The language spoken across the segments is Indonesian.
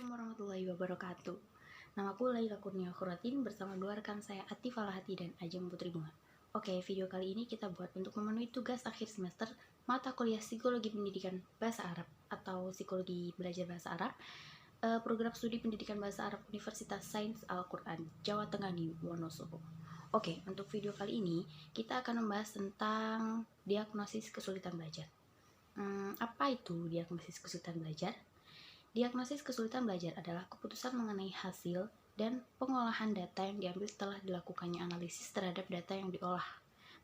Assalamualaikum warahmatullahi wabarakatuh. Namaku Laila Kurnia Khuratin bersama dua rekan saya Atif Alhati dan Ajeng Putri Bunga. Oke, video kali ini kita buat untuk memenuhi tugas akhir semester mata kuliah Psikologi Pendidikan Bahasa Arab atau Psikologi Belajar Bahasa Arab, program studi pendidikan bahasa Arab Universitas Sains Al-Quran Jawa Tengah di Wonosobo. Oke, untuk video kali ini kita akan membahas tentang diagnosis kesulitan belajar. Apa itu diagnosis kesulitan belajar? Diagnosis kesulitan belajar adalah keputusan mengenai hasil dan pengolahan data yang diambil setelah dilakukannya analisis terhadap data yang diolah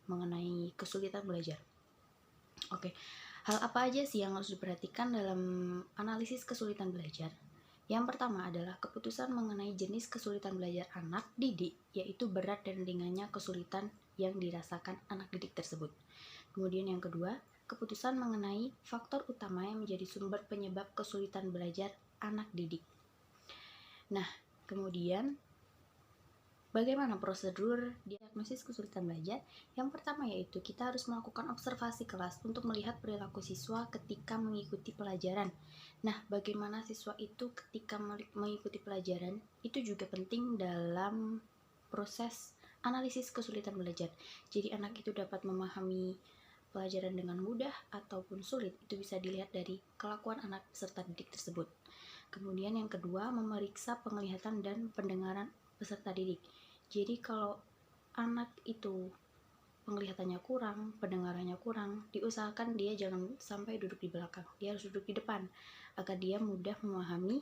mengenai kesulitan belajar. Oke, hal apa aja sih yang harus diperhatikan dalam analisis kesulitan belajar? Yang pertama adalah keputusan mengenai jenis kesulitan belajar anak didik, yaitu berat dan ringannya kesulitan yang dirasakan anak didik tersebut. Kemudian yang kedua, keputusan mengenai faktor utama yang menjadi sumber penyebab kesulitan belajar anak didik. Nah, kemudian bagaimana prosedur diagnosis kesulitan belajar? Yang pertama yaitu kita harus melakukan observasi kelas untuk melihat perilaku siswa ketika mengikuti pelajaran. Nah, bagaimana siswa itu ketika mengikuti pelajaran itu juga penting dalam proses analisis kesulitan belajar. Jadi anak itu dapat memahami pelajaran dengan mudah ataupun sulit, itu bisa dilihat dari kelakuan anak peserta didik tersebut. Kemudian yang kedua, memeriksa penglihatan dan pendengaran peserta didik. Jadi kalau anak itu penglihatannya kurang, pendengarannya kurang, diusahakan dia jangan sampai duduk di belakang, dia harus duduk di depan agar dia mudah memahami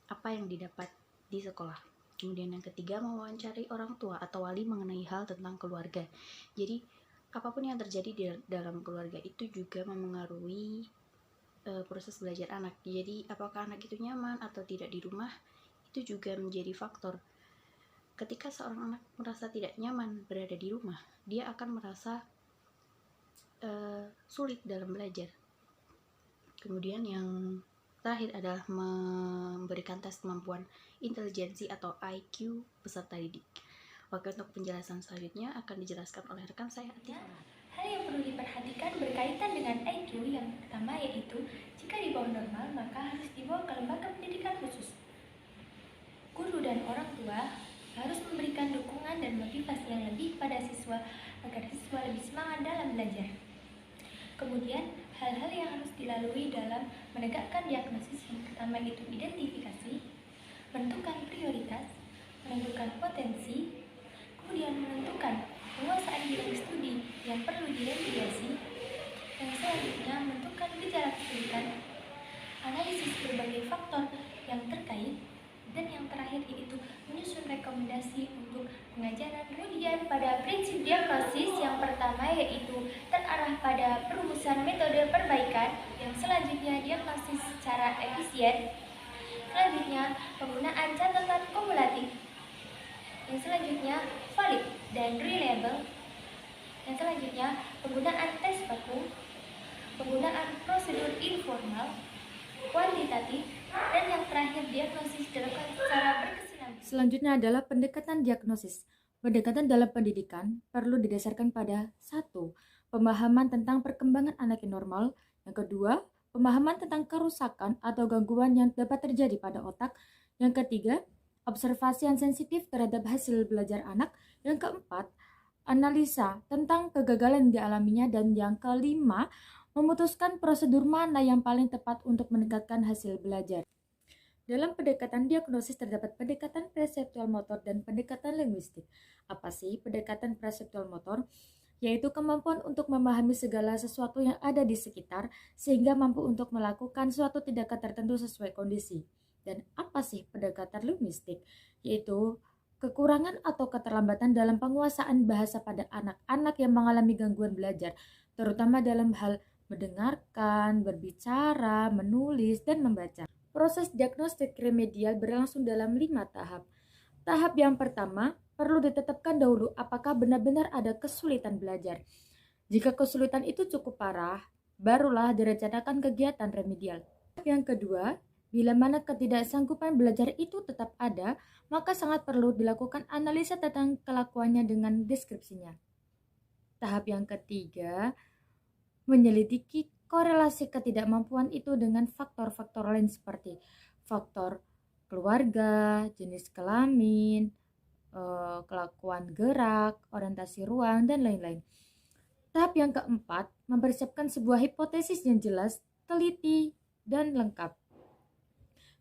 apa yang didapat di sekolah. Kemudian yang ketiga, mewawancari orang tua atau wali mengenai hal tentang keluarga. Jadi apapun yang terjadi di dalam keluarga itu juga memengaruhi proses belajar anak. Jadi apakah anak itu nyaman atau tidak di rumah itu juga menjadi faktor. Ketika seorang anak merasa tidak nyaman berada di rumah, dia akan merasa sulit dalam belajar. Kemudian yang terakhir adalah memberikan tes kemampuan intelijensi atau IQ peserta didik. Oke, untuk penjelasan selanjutnya akan dijelaskan oleh rekan saya Atif. Hal yang perlu diperhatikan berkaitan dengan IQ yang pertama yaitu jika di bawah normal maka harus dibawa ke lembaga pendidikan khusus. Guru dan orang tua harus memberikan dukungan dan motivasi yang lebih pada siswa agar siswa lebih semangat dalam belajar. Kemudian, hal-hal yang harus dilalui dalam menegakkan diagnosis yang pertama itu identifikasi, menentukan prioritas, menentukan potensi, kemudian menentukan penguasaan bidang studi yang perlu diremediasi, yang selanjutnya menentukan gejala kesulitan, analisis berbagai faktor yang terkait, dan yang terakhir yaitu menyusun rekomendasi untuk pengajaran. Kemudian pada prinsip diagnosis yang pertama yaitu terarah pada perumusan metode perbaikan, yang selanjutnya diagnosis secara efisien, selanjutnya penggunaan catatan kumulatif, yang selanjutnya valid dan reliable, yang selanjutnya penggunaan tes baku, penggunaan prosedur informal, kuantitatif, dan yang terakhir diagnosis dilakukan secara berkesinambungan. Selanjutnya adalah pendekatan diagnosis. Pendekatan dalam pendidikan perlu didasarkan pada 1. Pemahaman tentang perkembangan anak yang normal. Yang kedua, pemahaman tentang kerusakan atau gangguan yang dapat terjadi pada otak. Yang ketiga, observasi yang sensitif terhadap hasil belajar anak. Yang keempat, analisa tentang kegagalan yang dialaminya. Dan yang kelima, memutuskan prosedur mana yang paling tepat untuk meningkatkan hasil belajar. Dalam pendekatan diagnosis terdapat pendekatan perseptual motor dan pendekatan linguistik. Apa sih pendekatan perseptual motor? Yaitu kemampuan untuk memahami segala sesuatu yang ada di sekitar sehingga mampu untuk melakukan suatu tindakan tertentu sesuai kondisi. Dan apa sih pendekatan linguistik? Yaitu kekurangan atau keterlambatan dalam penguasaan bahasa pada anak-anak yang mengalami gangguan belajar, terutama dalam hal mendengarkan, berbicara, menulis, dan membaca. Proses diagnostik remedial berlangsung dalam 5 tahap. Tahap yang pertama, perlu ditetapkan dahulu apakah benar-benar ada kesulitan belajar. Jika kesulitan itu cukup parah, barulah direncanakan kegiatan remedial. Yang kedua, bila mana ketidaksanggupan belajar itu tetap ada, maka sangat perlu dilakukan analisa tentang kelakuannya dengan deskripsinya. Tahap yang ketiga, menyelidiki korelasi ketidakmampuan itu dengan faktor-faktor lain seperti faktor keluarga, jenis kelamin, kelakuan gerak, orientasi ruang, dan lain-lain. Tahap yang keempat, mempersiapkan sebuah hipotesis yang jelas, teliti, dan lengkap.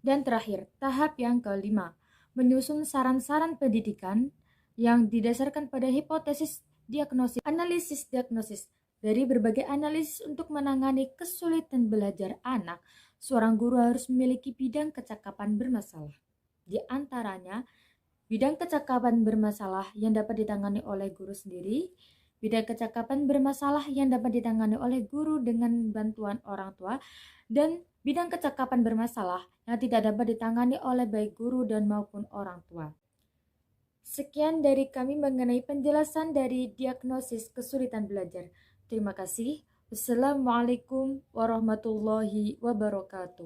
Dan terakhir, tahap yang kelima, menyusun saran-saran pendidikan yang didasarkan pada hipotesis diagnosis, analisis diagnosis. Dari berbagai analisis untuk menangani kesulitan belajar anak, seorang guru harus memiliki bidang kecakapan bermasalah. Di antaranya, bidang kecakapan bermasalah yang dapat ditangani oleh guru sendiri, bidang kecakapan bermasalah yang dapat ditangani oleh guru dengan bantuan orang tua, dan bidang kecakapan bermasalah yang tidak dapat ditangani oleh baik guru dan maupun orang tua. Sekian dari kami mengenai penjelasan dari diagnosis kesulitan belajar. Terima kasih. Wassalamualaikum warahmatullahi wabarakatuh.